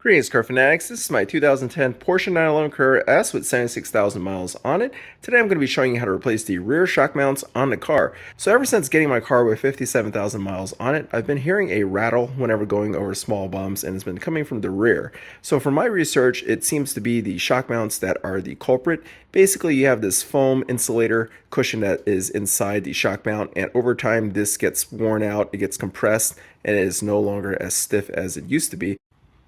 Greetings, car fanatics. This is my 2010 Porsche 911 Carrera S with 76,000 miles on it. Today I'm going to be showing you how to replace the rear shock mounts on the car. So ever since getting my car with 57,000 miles on it, I've been hearing a rattle whenever going over small bumps, and it's been coming from the rear. So from my research, it seems to be the shock mounts that are the culprit. Basically, you have this foam insulator cushion that is inside the shock mount, and over time this gets worn out, it gets compressed, and it is no longer as stiff as it used to be.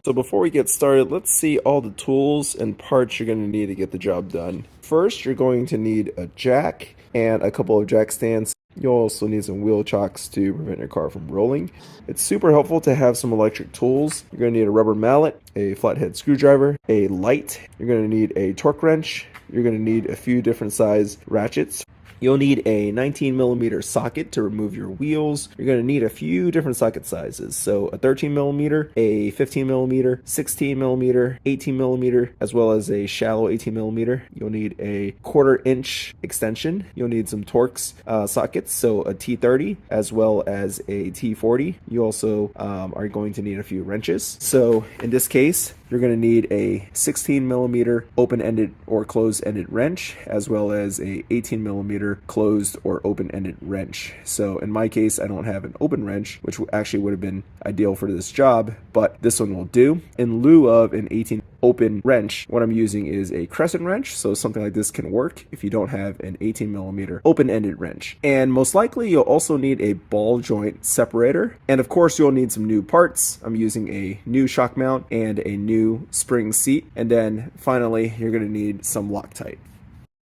So before we get started, let's see all the tools and parts you're going to need to get the job done. First, you're going to need a jack and a couple of jack stands. You'll also need some wheel chocks to prevent your car from rolling. It's super helpful to have some electric tools. You're going to need a rubber mallet, a flathead screwdriver, a light. You're going to need a torque wrench. You're going to need a few different size ratchets. You'll need a 19mm socket to remove your wheels. You're going to need a few different socket sizes. So a 13mm, a 15mm, 16mm, 18mm, as well as a shallow 18mm. You'll need a 1/4 inch extension. You'll need some Torx sockets, so a T30 as well as a T40. You also are going to need a few wrenches. So in this case, you're going to need a 16mm open-ended or closed-ended wrench, as well as a 18mm closed or open-ended wrench. So in my case, I don't have an open wrench, which actually would have been ideal for this job, but this one will do. In lieu of an 18 open wrench, what I'm using is a crescent wrench, so something like this can work if you don't have an 18mm open-ended wrench. And most likely you'll also need a ball joint separator, and of course you'll need some new parts. I'm using a new shock mount and a new spring seat, and then finally you're going to need some Loctite.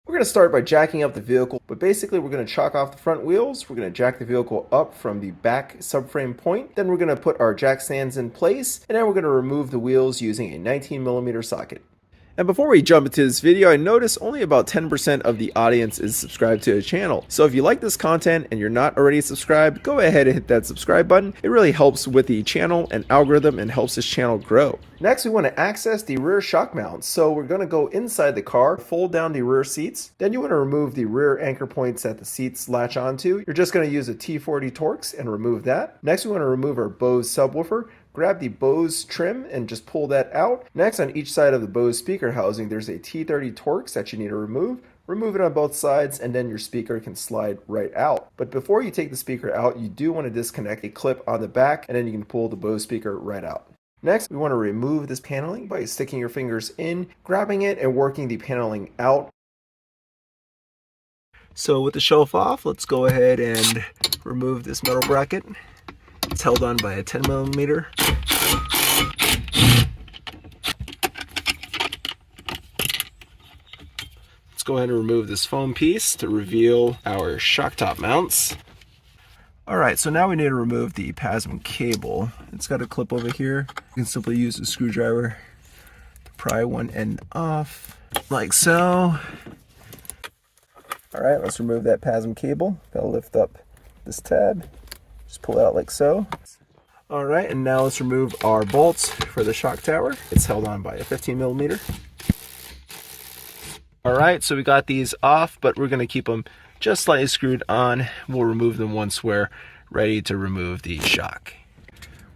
We're going to start by jacking up the vehicle, but basically we're going to chalk off the front wheels. We're going to jack the vehicle up from the back subframe point. Then we're going to put our jack stands in place, and then we're going to remove the wheels using a 19mm socket. And before we jump into this video, I notice only about 10% of the audience is subscribed to the channel. So if you like this content and you're not already subscribed, go ahead and hit that subscribe button. It really helps with the channel and algorithm and helps this channel grow. Next, we want to access the rear shock mounts. So we're going to go inside the car, fold down the rear seats. Then you want to remove the rear anchor points that the seats latch onto. You're just going to use a T40 Torx and remove that. Next, we want to remove our Bose subwoofer. Grab the Bose trim and just pull that out. Next, on each side of the Bose speaker housing, there's a T30 Torx that you need to remove. Remove it on both sides, and then your speaker can slide right out. But before you take the speaker out, you do want to disconnect a clip on the back, and then you can pull the Bose speaker right out. Next, we want to remove this paneling by sticking your fingers in, grabbing it, and working the paneling out. So with the shelf off, let's go ahead and remove this metal bracket. It's held on by a 10mm. Let's go ahead and remove this foam piece to reveal our shock top mounts. Alright, so now we need to remove the PASM cable. It's got a clip over here. You can simply use a screwdriver to pry one end off, like so. Alright, let's remove that PASM cable. Gotta lift up this tab. Just pull it out like so. Alright, and now let's remove our bolts for the shock tower. It's held on by a 15mm. Alright, so we got these off, but we're going to keep them just slightly screwed on. We'll remove them once we're ready to remove the shock.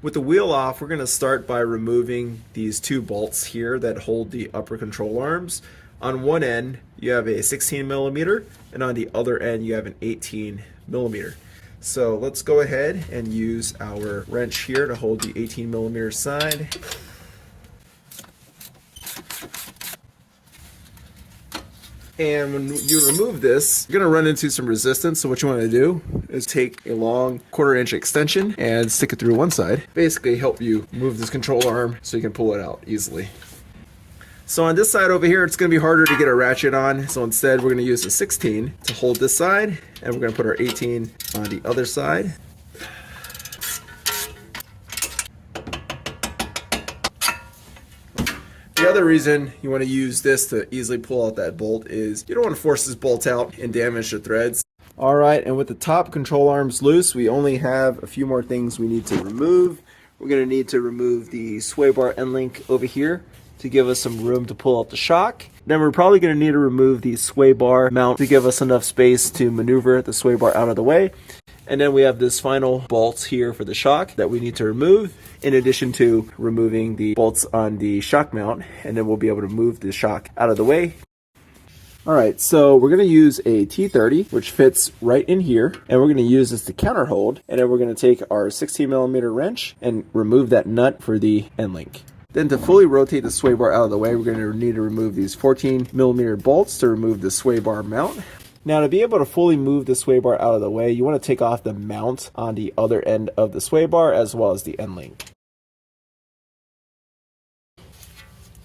With the wheel off, we're going to start by removing these two bolts here that hold the upper control arms. On one end, you have a 16mm, and on the other end, you have an 18mm. So let's go ahead and use our wrench here to hold the 18mm side. And when you remove this, you're going to run into some resistance. So what you want to do is take a long 1/4 inch extension and stick it through one side. Basically help you move this control arm so you can pull it out easily. So on this side over here, it's going to be harder to get a ratchet on. So instead, we're going to use a 16 to hold this side, and we're going to put our 18 on the other side. The other reason you want to use this to easily pull out that bolt is you don't want to force this bolt out and damage the threads. Alright, and with the top control arms loose, we only have a few more things we need to remove. We're going to need to remove the sway bar end link over here to give us some room to pull out the shock. Then we're probably going to need to remove the sway bar mount to give us enough space to maneuver the sway bar out of the way. And then we have this final bolt here for the shock that we need to remove, in addition to removing the bolts on the shock mount, and then we'll be able to move the shock out of the way. Alright, so we're going to use a T30, which fits right in here, and we're going to use this to counter hold, and then we're going to take our 16mm wrench and remove that nut for the end link. Then to fully rotate the sway bar out of the way, we're going to need to remove these 14mm bolts to remove the sway bar mount. Now, to be able to fully move the sway bar out of the way, you want to take off the mount on the other end of the sway bar as well as the end link.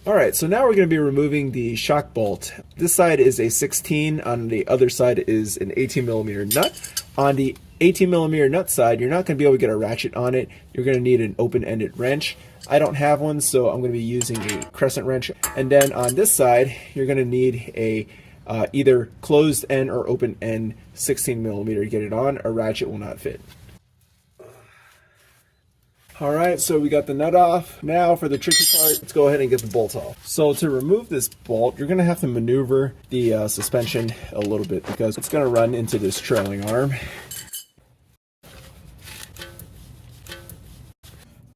Alright, so now we're going to be removing the shock bolt. This side is a 16, on the other side is an 18mm nut. On the 18mm nut side, you're not going to be able to get a ratchet on it. You're going to need an open-ended wrench. I don't have one, so I'm going to be using a crescent wrench. And then on this side, you're going to need a either closed end or open end 16mm to get it on. A ratchet will not fit. Alright, so we got the nut off. Now for the tricky part, let's go ahead and get the bolt off. So to remove this bolt, you're going to have to maneuver the suspension a little bit because it's going to run into this trailing arm.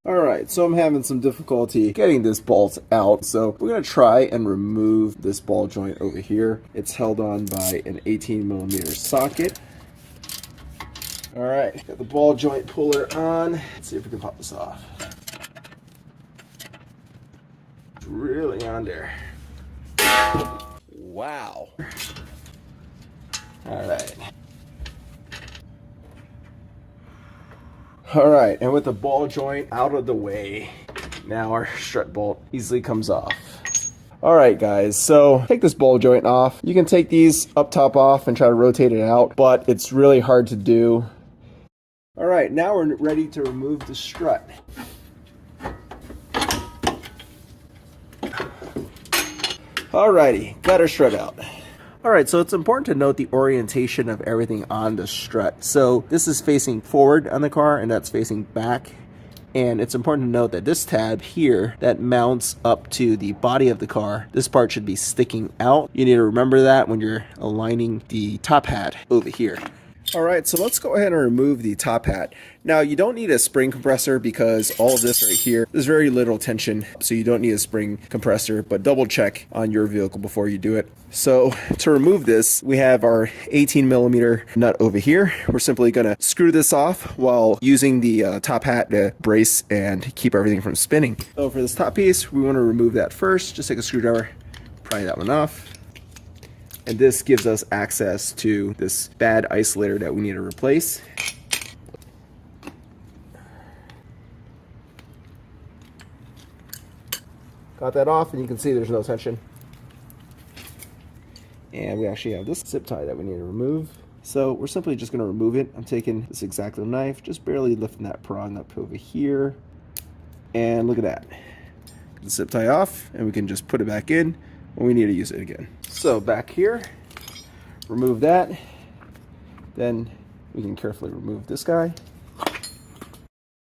Alright, so I'm having some difficulty getting this bolt out, so we're going to try and remove this ball joint over here. It's held on by an 18mm socket. Alright, got the ball joint puller on. Let's see if we can pop this off. It's really on there. Wow. Alright. Alright, and with the ball joint out of the way, now our strut bolt easily comes off. Alright guys, so take this ball joint off. You can take these up top off and try to rotate it out, but it's really hard to do. Alright, now we're ready to remove the strut. Alrighty, got our strut out. Alright, so it's important to note the orientation of everything on the strut. So this is facing forward on the car and that's facing back. And it's important to note that this tab here that mounts up to the body of the car, this part should be sticking out. You need to remember that when you're aligning the top hat over here. Alright, so let's go ahead and remove the top hat. Now, you don't need a spring compressor because all of this right here, there's very little tension, so you don't need a spring compressor, but double check on your vehicle before you do it. So, to remove this, we have our 18mm nut over here. We're simply going to screw this off while using the top hat to brace and keep everything from spinning. So, for this top piece, we want to remove that first. Just take a screwdriver, pry that one off. And this gives us access to this bad isolator that we need to replace. Got that off, and you can see there's no tension. And we actually have this zip tie that we need to remove. So we're simply just going to remove it. I'm taking this X-Acto knife, just barely lifting that prong up over here. And look at that. Get the zip tie off, and we can just put it back in when we need to use it again. So back here, remove that. Then we can carefully remove this guy.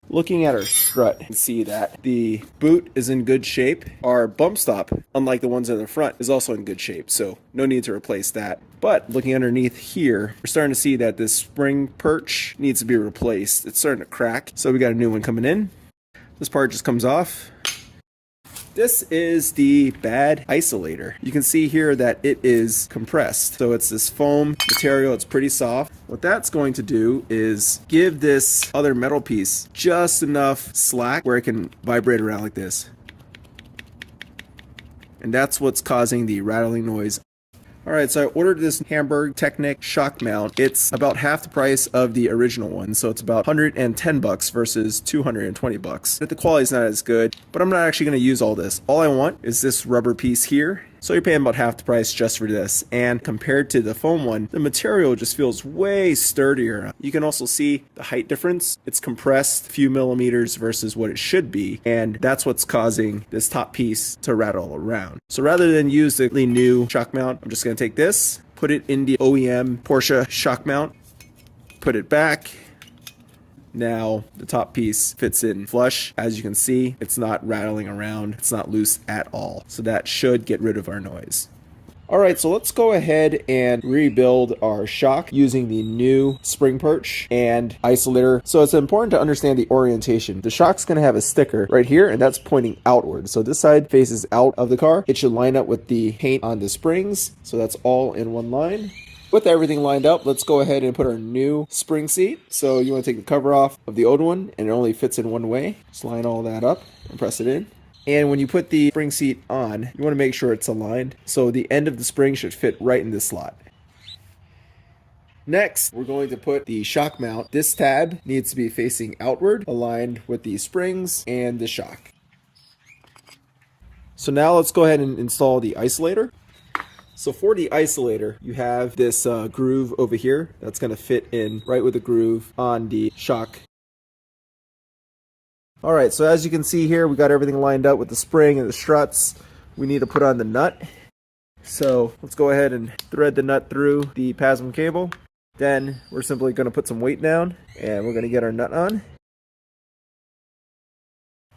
Looking at our strut, you can see that the boot is in good shape. Our bump stop, unlike the ones in the front, is also in good shape, so no need to replace that. But looking underneath here, we're starting to see that this spring perch needs to be replaced. It's starting to crack, so we got a new one coming in. This part just comes off. This is the bad isolator. You can see here that it is compressed. So it's this foam material, it's pretty soft. What that's going to do is give this other metal piece just enough slack where it can vibrate around like this. And that's what's causing the rattling noise. Alright, so I ordered this Hamburg Technic shock mount. It's about half the price of the original one, so it's about 110 bucks versus 220 bucks. But the quality's not as good, but I'm not actually going to use all this. All I want is this rubber piece here. So you're paying about half the price just for this. And compared to the foam one, the material just feels way sturdier. You can also see the height difference. It's compressed a few millimeters versus what it should be. And that's what's causing this top piece to rattle around. So rather than use the new shock mount, I'm just going to take this, put it in the OEM Porsche shock mount, put it back. Now the top piece fits in flush. As you can see, it's not rattling around. It's not loose at all. So that should get rid of our noise. Alright, so let's go ahead and rebuild our shock using the new spring perch and isolator. So it's important to understand the orientation. The shock's going to have a sticker right here, and that's pointing outward. So this side faces out of the car. It should line up with the paint on the springs. So that's all in one line. With everything lined up, let's go ahead and put our new spring seat. So you want to take the cover off of the old one, and it only fits in one way. Just line all that up and press it in. And when you put the spring seat on, you want to make sure it's aligned. So the end of the spring should fit right in this slot. Next, we're going to put the shock mount. This tab needs to be facing outward, aligned with the springs and the shock. So now let's go ahead and install the isolator. So for the isolator, you have this groove over here that's going to fit in right with the groove on the shock. Alright, so as you can see here, we got everything lined up with the spring and the struts. We need to put on the nut. So let's go ahead and thread the nut through the PASM cable. Then we're simply going to put some weight down and we're going to get our nut on.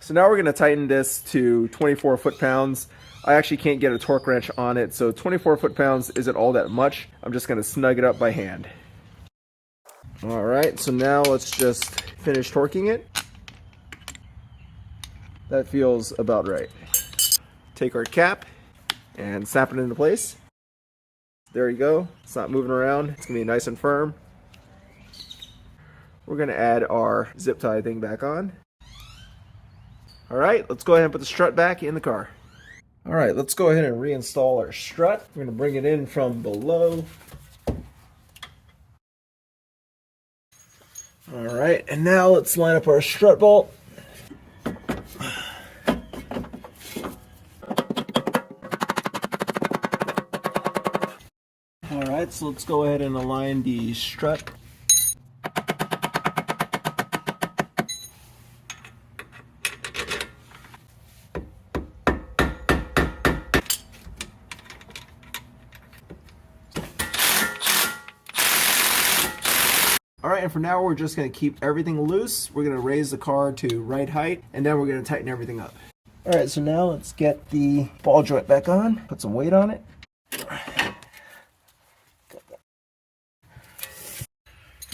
So now we're going to tighten this to 24 foot-pounds. I actually can't get a torque wrench on it, so 24 foot-pounds isn't all that much. I'm just going to snug it up by hand. Alright, so now let's just finish torquing it. That feels about right. Take our cap and snap it into place. There you go. It's not moving around. It's going to be nice and firm. We're going to add our zip tie thing back on. Alright, let's go ahead and put the strut back in the car. Alright, let's go ahead and reinstall our strut. We're going to bring it in from below. Alright, and now let's line up our strut bolt. Alright, so let's go ahead and align the strut. Alright, and for now we're just going to keep everything loose. We're going to raise the car to right height, and then we're going to tighten everything up. Alright, so now let's get the ball joint back on, put some weight on it.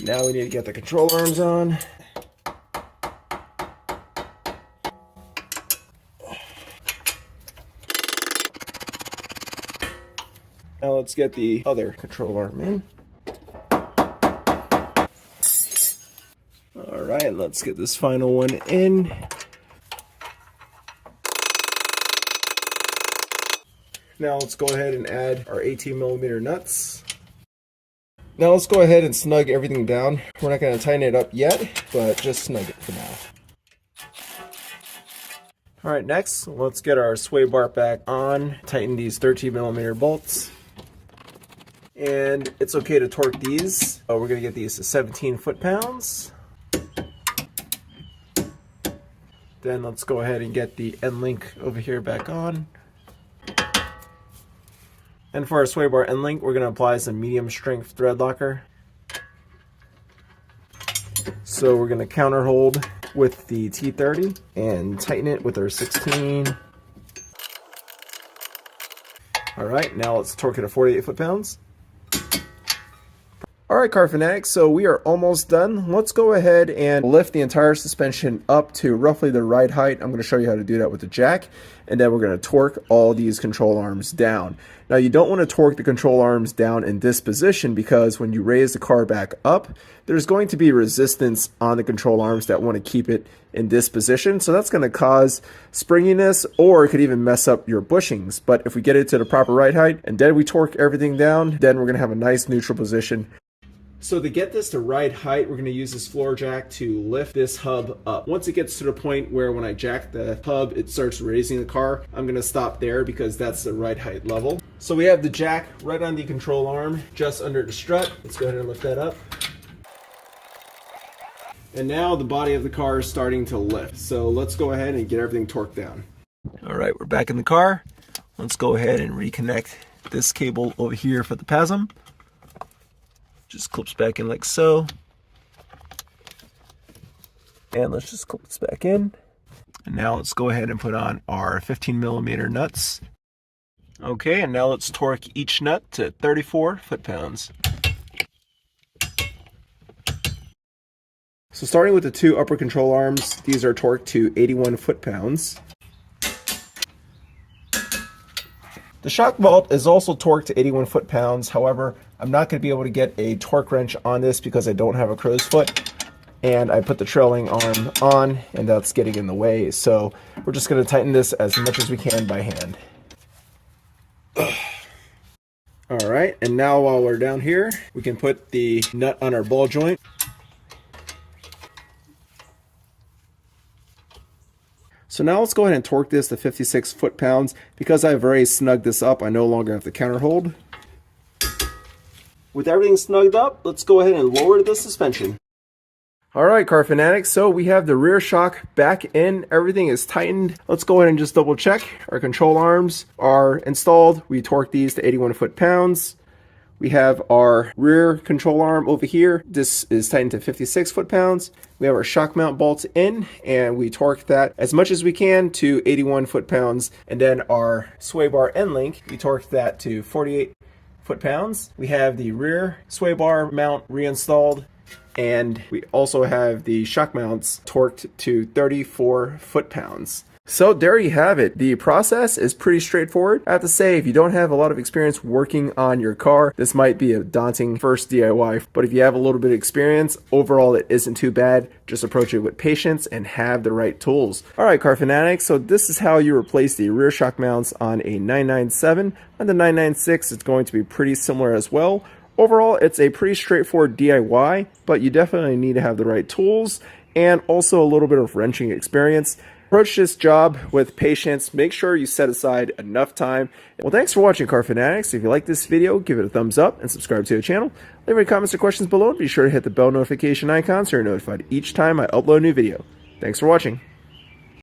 Now we need to get the control arms on. Now let's get the other control arm in. Alright, let's get this final one in. Now let's go ahead and add our 18mm nuts. Now let's go ahead and snug everything down. We're not going to tighten it up yet, but just snug it for now. Alright, next, let's get our sway bar back on. Tighten these 13mm bolts. And it's okay to torque these. We're going to get these to 17 foot-pounds. Then let's go ahead and get the end link over here back on. And for our sway bar end link, we're going to apply some medium strength thread locker. So we're going to counter hold with the T30 and tighten it with our 16. Alright, now let's torque it to 48 foot-pounds. Alright, car fanatics, so we are almost done. Let's go ahead and lift the entire suspension up to roughly the right height. I'm going to show you how to do that with the jack, and then we're going to torque all these control arms down. Now, you don't want to torque the control arms down in this position because when you raise the car back up, there's going to be resistance on the control arms that want to keep it in this position. So that's going to cause springiness, or it could even mess up your bushings. But if we get it to the proper right height and then we torque everything down, then we're going to have a nice neutral position. So to get this to right height, we're going to use this floor jack to lift this hub up. Once it gets to the point where when I jack the hub, it starts raising the car, I'm going to stop there because that's the right height level. So we have the jack right on the control arm, just under the strut. Let's go ahead and lift that up. And now the body of the car is starting to lift. So let's go ahead and get everything torqued down. All right, we're back in the car. Let's go ahead and reconnect this cable over here for the PASM. Just clips back in like so. And let's just clip this back in. And now let's go ahead and put on our 15mm nuts. Okay, and now let's torque each nut to 34 foot-pounds. So starting with the two upper control arms, these are torqued to 81 foot-pounds. The shock vault is also torqued to 81 foot-pounds. However, I'm not going to be able to get a torque wrench on this because I don't have a crow's foot. And I put the trailing arm on, and that's getting in the way. So we're just going to tighten this as much as we can by hand. All right, and now while we're down here, we can put the nut on our ball joint. So now let's go ahead and torque this to 56 foot-pounds. Because I've already snugged this up, I no longer have the counter hold. With everything snugged up, let's go ahead and lower the suspension. Alright, car fanatics, so we have the rear shock back in. Everything is tightened. Let's go ahead and just double check. Our control arms are installed. We torqued these to 81 foot-pounds. We have our rear control arm over here. This is tightened to 56 foot-pounds. We have our shock mount bolts in, and we torque that as much as we can to 81 foot-pounds. And then our sway bar end link, we torque that to 48 foot-pounds. We have the rear sway bar mount reinstalled, and we also have the shock mounts torqued to 34 foot-pounds. So there you have it. The process is pretty straightforward. I have to say, if you don't have a lot of experience working on your car, this might be a daunting first DIY. But if you have a little bit of experience, overall it isn't too bad. Just approach it with patience and have the right tools. Alright, car fanatics, so this is how you replace the rear shock mounts on a 997. On the 996, it's going to be pretty similar as well. Overall, it's a pretty straightforward DIY, but you definitely need to have the right tools and also a little bit of wrenching experience. Approach this job with patience. Make sure you set aside enough time. Well, thanks for watching, car fanatics. If you like this video, give it a thumbs up and subscribe to the channel. Leave any comments or questions below. Be sure to hit the bell notification icon so you're notified each time I upload a new video. Thanks for watching.